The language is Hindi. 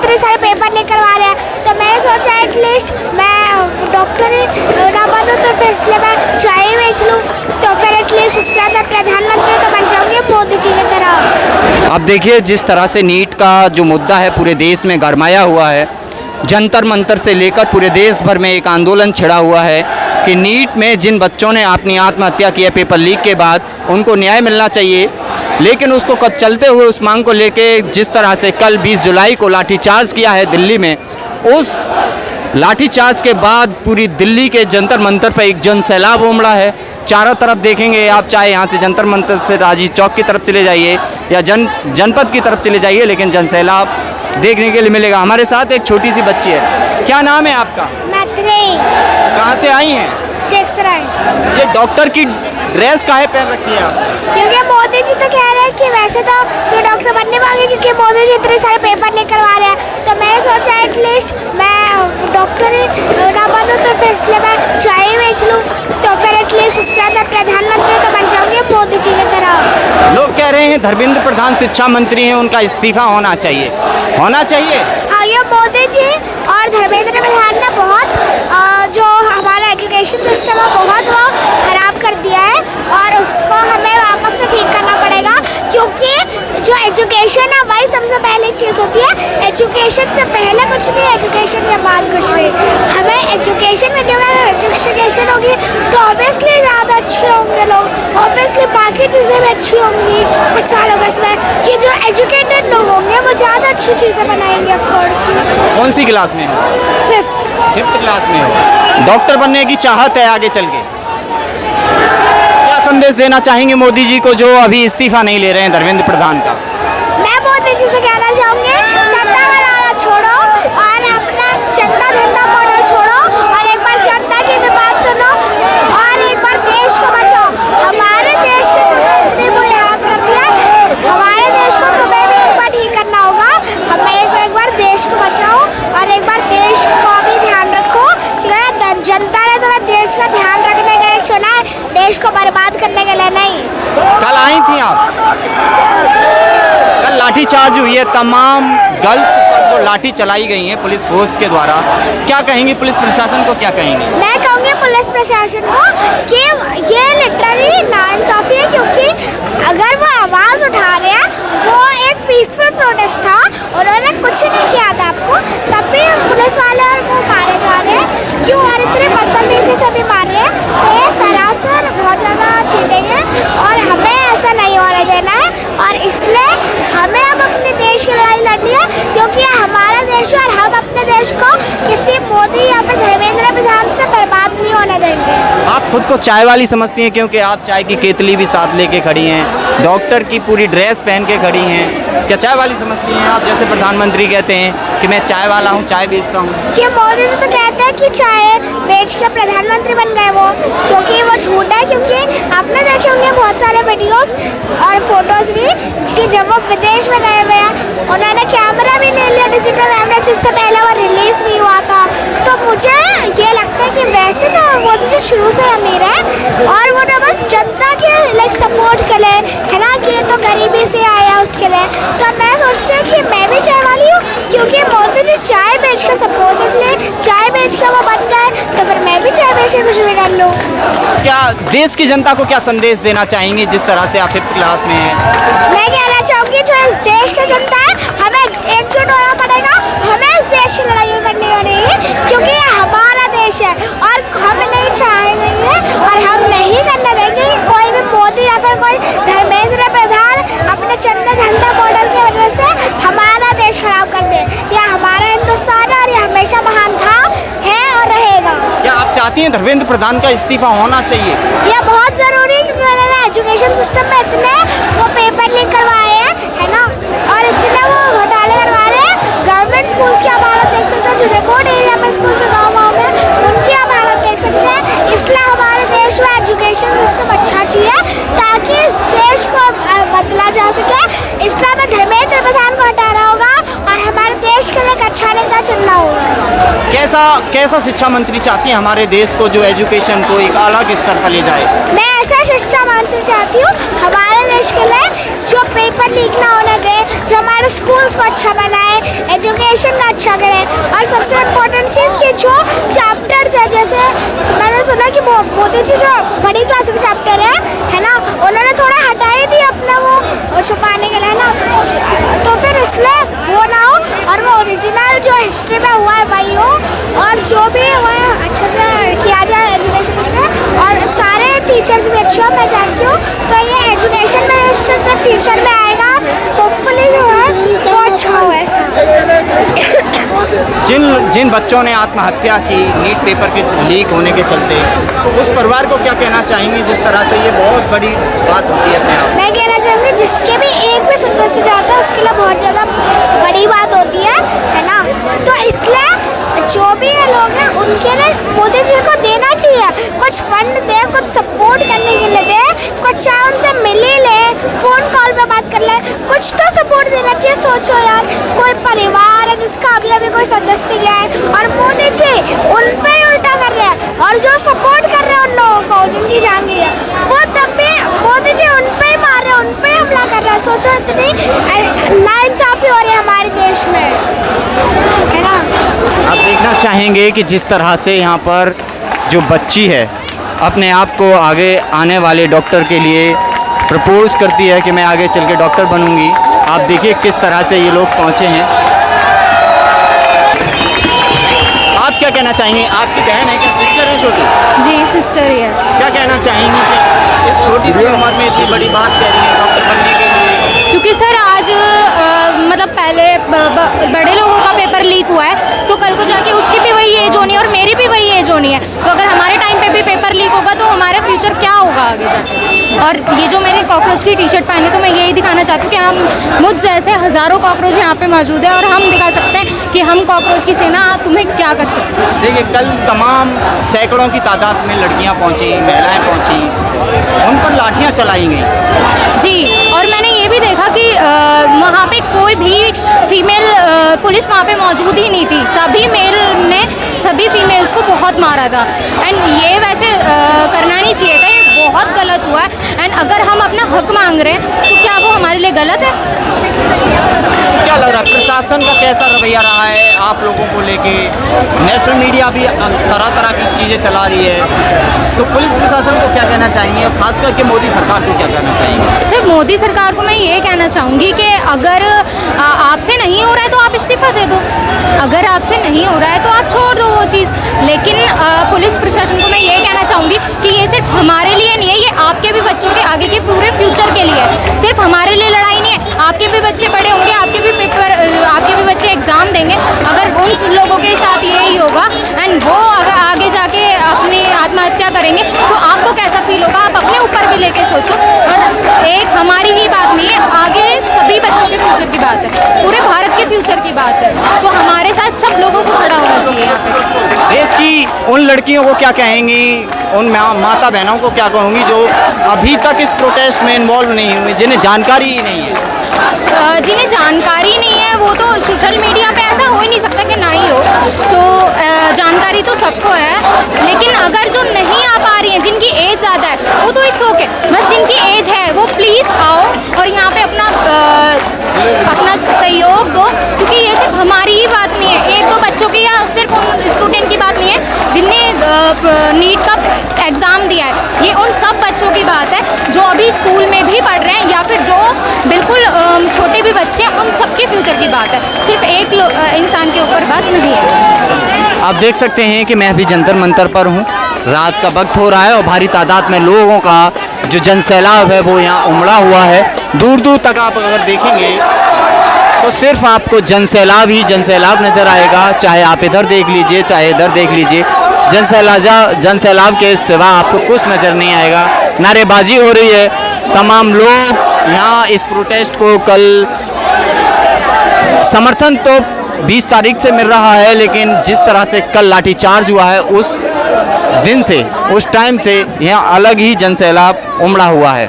इतने सारे पेपर लीक करवा रहे हैं, तो मैंने सोचा एटलीस्ट मैं डॉक्टर ही ना बनूँ तो फिर इसलिए मैं चाय ही बेच लूँ, तो फिर एटलीस्ट उसके बाद मैं प्रधानमंत्री तो बन जाऊँगी मोदी जी की तरह। अब देखिए जिस तरह से नीट का जो मुद्दा है पूरे देश में गरमाया हुआ है, जंतर मंतर से लेकर पूरे देश भर में एक आंदोलन छिड़ा हुआ है कि नीट में जिन बच्चों ने अपनी आत्महत्या की है पेपर लीक के बाद, उनको न्याय मिलना चाहिए। लेकिन उसको चलते हुए उस मांग को लेके जिस तरह से कल 20 जुलाई को लाठीचार्ज किया है दिल्ली में, उस लाठीचार्ज के बाद पूरी दिल्ली के जंतर मंतर पर एक जन सैलाब उमड़ा है। चारों तरफ देखेंगे आप, चाहे यहाँ से जंतर मंतर से राजीव चौक की तरफ चले जाइए या जनपद की तरफ चले जाइए, लेकिन जन सैलाब देखने के लिए मिलेगा। हमारे साथ एक छोटी सी बच्ची है, क्या नाम है आपका? मैत्री। कहाँ से आई हैं? शेखसराय। ये डॉक्टर की ड्रेस काहे पहन रखी है आप? क्योंकि मोदी जी तो कह रहे हैं कि वैसे तो ये डॉक्टर बनने वाले, क्योंकि मोदी जी इतने सारे पेपर लीक करवा रहे हैं, तो मैंने सोचा एटलीस्ट मैं डॉक्टर ही ना बनूँ तो फिर इसलिए मैं चाय ही बेच लूँ, तो फिर एटलीस्ट उसके बाद मैं प्रधानमंत्री तो बन जाऊँगी मोदी जी की तरह। लोग कह रहे हैं धर्मेंद्र प्रधान शिक्षा मंत्री हैं, उनका इस्तीफा होना चाहिए, होना चाहिए। हाँ, ये मोदी जी और धर्मेंद्र प्रधान ने बहुत जो हमारा एजुकेशन सिस्टम है बहुत वो खराब कर दिया है, और उसको हमें वापस से ठीक करना पड़ेगा, क्योंकि जो एजुकेशन है वही सबसे पहली चीज़ होती है। एजुकेशन से पहले कुछ नहीं, एजुकेशन के बाद कुछ नहीं। हमें एजुकेशन में एजुकेशन होगी तो ऑब्वियसली ज़्यादा अच्छे होंगे लोग, ऑब्वियसली बाकी चीज़ें भी अच्छी होंगी कुछ सालों के इसमें, कि जो एजुकेटेड लोग होंगे वो ज़्यादा अच्छी चीज़ें बनाएंगे। ऑफकोर्स। कौन सी क्लास में? 5th क्लास में हो। डॉक्टर बनने की चाहत है आगे चल के, क्या संदेश देना चाहेंगे मोदी जी को जो अभी इस्तीफा नहीं ले रहे हैं धर्मेंद्र प्रधान का? मैं मोदी जी से कहना चाहूँगी, सत्ता वाला छोड़ो और अपना चंदा धंधा मॉडल छोड़ो, और एक बार जनता की भी बात सुनो और एक बार देश को बचाओ। हमारे देश की तुमने इतनी बुरी हालत कर दी है, हमारे देश को तुम्हें भी एक बार ठीक करना होगा। हमें एक बार देश को बचाओ और एक बार देश का भी ध्यान रखो, क्योंकि जनता ने तुम्हें देश का ध्यान रखने के लिए चुना है, देश को बर्बाद करने के लिए नहीं। कल आई थी आप? कल लाठीचार्ज हुई है, तमाम गर्ल्स पर जो लाठी चलाई गई है पुलिस फोर्स के द्वारा, क्या कहेंगे पुलिस प्रशासन को, क्या कहेंगे? मैं कहूँगी पुलिस प्रशासन को कि ये लिटरली नाइंसाफ़ी है, क्योंकि अगर वो आवाज़ उठा रहे हैं, वो एक पीसफुल प्रोटेस्ट था, उन्होंने कुछ नहीं किया था आपको, तब भी पुलिस वाले और वो मारे जा रहे हैं, क्यों? और इतने बदतमीजी से भी मार रहे हैं, तो ये सरासर बहुत ज़्यादा चीटिंग है और हमें ऐसा नहीं होने देना है। और इसलिए हमें अब अपने देश की लड़ाई लड़नी है, क्योंकि ये हमारा देश है और हम अपने देश को किसी मोदी या फिर धर्मेंद्र प्रधान से बर्बाद नहीं होने देंगे। आप खुद को चाय वाली समझती हैं, क्योंकि आप चाय की केतली भी साथ लेके खड़ी हैं, डॉक्टर की पूरी ड्रेस पहन के खड़ी हैं, क्या चाय वाली समझती हैं आप? जैसे प्रधानमंत्री कहते हैं कि मैं चाय वाला हूँ, चाय बेचता हूँ। कि मोदी जी तो कहते हैं कि चाय बेच के प्रधानमंत्री बन गए वो, जो कि वो झूठ है, क्योंकि आपने देखे होंगे बहुत सारे वीडियोस और फोटोज भी कि जब वो विदेश में गए हुए हैं, उन्होंने कैमरा भी ले लिया, डिजिटल कैमरा, जिससे पहले वो रिलीज भी हुआ था। तो मुझे ये लगता है कि वैसे तो मोदी जी शुरू से अमीर है और वो ना बस जनता के सपोर्ट के लिए है ना, कि तो गरीबी से आया उसके लिए। तो मैं सोचती हूँ कि मैं भी चाय वाली हूँ, क्योंकि मोदी जी चाय बेच कर सपोजली चाय बेच कर वो बन गए, तो फिर मैं भी चाय बेच के कुछ भी कर लूँ। क्या देश की जनता को क्या संदेश देना चाहेंगे जिस तरह से आप 5th क्लास में हैं? मैं कहना चाहूँगी जो इस देश की जनता है, हमें एकजुट होना पड़ेगा, हमें इस देश की लड़ाई करनी होनी है, क्योंकि ये हमारा देश है और हम नहीं चाहेंगे और हम नहीं करने देंगे कि कोई भी मोदी या फिर कोई धर्मेंद्र प्रधान अपने चंदा धंधा मॉडल की वजह से हमारा देश खराब कर दे। यह हमारा हिंदुस्तान है और ये हमेशा महान था, है और रहेगा। क्या आप चाहती हैं धर्मेंद्र प्रधान का इस्तीफा होना चाहिए? यह बहुत ज़रूरी है, क्योंकि उन्होंने एजुकेशन सिस्टम में इतने वो पेपर लीक करवाए हैं, है ना, और इतने वो घोटाले करवा रहे हैं। गवर्नमेंट स्कूल्स की आप हालत देख सकते हैं, जो रिमोट एरिया में स्कूल जो गाँव में, उनकी आप हालत देख सकते हैं। इसलिए हमारे देश में एजुकेशन सिस्टम अच्छा चाहिए, ताकि इस देश को बदला जा सके। इसलिए हमें धर्मेंद्र प्रधान को हटाना होगा और हमारे देश के लिए एक अच्छा नेता चुनना होगा। कैसा शिक्षा मंत्री चाहती हैं हमारे देश को, जो एजुकेशन को एक अलग स्तर पर ले जाए? मैं ऐसा शिक्षा मंत्री चाहती हूँ हमारे देश के लिए, जो पेपर लीक ना होने दे, जो हमारे स्कूल्स को अच्छा बनाए, एजुकेशन का अच्छा करे, और सबसे इम्पोर्टेंट चीज़ कि जो चैप्टर्स है, जैसे मैंने सुना कि मोदी जी जो बड़ी क्लास के चैप्टर है ना, उन्होंने थोड़ा हटा ही दिया अपना वो छुपाने के लिए ना, तो फिर इसलिए वो ना हो और वो ओरिजिनल जो हिस्ट्री में हुआ है वही हो, और जो भी हुआ है अच्छे से किया जाए एजुकेशन से, और सारे टीचर्स भी अच्छे हो, मैं चाहती हूँ। तो ये एजुकेशन मिनिस्टर जो फ्यूचर में आएगा, होपफुली जो है वो अच्छा हो ऐसा। जिन बच्चों ने आत्महत्या की नीट पेपर के लीक होने के चलते, उस परिवार को क्या कहना चाहेंगे, जिस तरह से ये बहुत बड़ी बात होती है अपने आप? मैं कहना चाहूँगी जिसके भी एक भी सदस्य जाता है उसके लिए बहुत ज़्यादा बड़ी बात होती है ना, तो इसलिए जो भी ये लोग हैं उनके लिए मोदी जी को देना चाहिए, कुछ फंड दे, कुछ सपोर्ट करने के लिए दे, कुछ चाहे उनसे मिल ही ले, फ़ोन कॉल पे बात कर ले, कुछ तो सपोर्ट देना चाहिए। सोचो यार, कोई परिवार है जिसका अभी अभी कोई सदस्य गया है और मोदी जी उन पे ही उल्टा कर रहे हैं, और जो सपोर्ट कर रहे हैं उन लोगों को जिनकी जान गई है, वो तब भी मोदी जी उन पे ही मार रहे हैं, उन पे ही हमला कर रहे हैं। सोचो इतनी नाइंसाफ़ी हो रही है हमारे देश में, है ना। आप देखना चाहेंगे कि जिस तरह से यहाँ पर जो बच्ची है अपने आप को आगे आने वाले डॉक्टर के लिए प्रपोज करती है कि मैं आगे चल के डॉक्टर बनूंगी। आप देखिए किस तरह से ये लोग पहुँचे हैं। आप क्या कहना चाहेंगे? आपकी बहन है क्या, सिस्टर है छोटी? जी सिस्टर ही है। क्या कहना चाहेंगे कि इस छोटी सी उम्र में इतनी बड़ी बात कह रही है डॉक्टर बनने के लिए? क्योंकि सर आज मतलब पहले बड़े लोगों का पेपर लीक हुआ है, तो कल को जाके उसकी भी वही एज होनी है और मेरी भी वही एज होनी है, तो अगर हमारे टाइम पे भी पेपर लीक होगा तो हमारा फ्यूचर क्या होगा आगे जाके। और ये जो मैंने कॉकरोच की टी शर्ट पहनी, तो मैं यही दिखाना चाहती हूँ कि हम मुझ जैसे हज़ारों कॉकरोच यहाँ पे मौजूद है और हम दिखा सकते हैं कि हम कॉकरोच की सेना तुम्हें क्या कर सकते हैं। देखिए कल तमाम सैकड़ों की तादाद में लड़कियाँ पहुँची, महिलाएँ पहुँची, उन पर लाठियाँ चलाई गई। जी, और मैंने ये भी देखा कि वहाँ पे कोई भी फीमेल पुलिस वहाँ पे मौजूद ही नहीं थी, सभी मेल ने सभी फीमेल्स को बहुत मारा था। एंड ये वैसे करना नहीं चाहिए था, ये बहुत गलत हुआ है। एंड अगर हम अपना हक मांग रहे हैं तो क्या वो हमारे लिए गलत है? क्या लग रहा है प्रशासन का कैसा रवैया रहा है आप लोगों को लेके? नेशनल मीडिया भी तरह तरह की चीज़ें चला रही है, तो पुलिस प्रशासन को क्या कहना चाहेंगे और खास करके मोदी सरकार को क्या कहना चाहेंगे? सर मोदी सरकार को मैं ये कहना चाहूँगी कि अगर आपसे नहीं हो रहा है तो आप इस्तीफ़ा दे दो, अगर आपसे नहीं हो रहा है तो आप छोड़ दो वो चीज़। लेकिन पुलिस प्रशासन को मैं ये कहना चाहूँगी कि ये सिर्फ हमारे लिए नहीं है, ये आपके भी बच्चों के आगे के पूरे फ्यूचर के लिए है। सिर्फ हमारे लिए लड़ाई नहीं है, आपके भी बच्चे बड़े होंगे, आपके भी बच्चे एग्ज़ाम देंगे, अगर उन लोगों के साथ यही होगा एंड वो अगर आगे जाके अपनी आत्महत्या करेंगे तो आपको कैसा फील होगा, आप अपने ऊपर भी लेके सोचो। और एक हमारी ही बात नहीं है, आगे सभी बच्चों के फ्यूचर की बात है, पूरे भारत के फ्यूचर की बात है, तो हमारे साथ सब लोगों को खड़ा होना चाहिए यहाँ पे। देश की उन लड़कियों को क्या कहेंगी, उन माता बहनों को क्या कहूँगी जो अभी तक इस प्रोटेस्ट में इन्वॉल्व नहीं हुई, जिन्हें जानकारी ही नहीं है? जिन्हें जानकारी नहीं है वो तो सोशल मीडिया पे ऐसा हो ही नहीं सकता कि ना ही हो, तो जानकारी तो सबको है। लेकिन अगर जो नहीं आ पा रही हैं, जिनकी एज ज़्यादा है, वो तो इट्स ओके, बस जिनकी एज है वो प्लीज़ आओ और यहाँ पे अपना सहयोग दो, क्योंकि ये सिर्फ हमारी ही बात नहीं है, एक दो बच्चों की या सिर्फ उन स्टूडेंट की बात नहीं है जिनने नीट का एग्ज़ाम दिया है, ये उन सब बच्चों की बात है जो अभी स्कूल में भी पढ़ रहे हैं या फिर जो बिल्कुल छोटे भी बच्चे हैं, उन सबके फ्यूचर की बात है, सिर्फ एक इंसान के ऊपर बात नहीं है। आप देख सकते हैं कि मैं अभी जंतर मंतर पर हूँ, रात का वक्त हो रहा है और भारी तादाद में लोगों का जो जनसैलाब है वो यहाँ उमड़ा हुआ है। दूर दूर तक आप अगर देखेंगे तो सिर्फ आपको जनसैलाब ही जनसैलाब नज़र आएगा, चाहे आप इधर देख लीजिए चाहे इधर देख लीजिए, जनसैलाब के सिवा आपको कुछ नज़र नहीं आएगा। नारेबाजी हो रही है, तमाम लोग यहाँ इस प्रोटेस्ट को कल समर्थन तो 20 तारीख से मिल रहा है, लेकिन जिस तरह से कल लाठीचार्ज हुआ है उस दिन से उस टाइम से यहाँ अलग ही जनसैलाब उमड़ा हुआ है।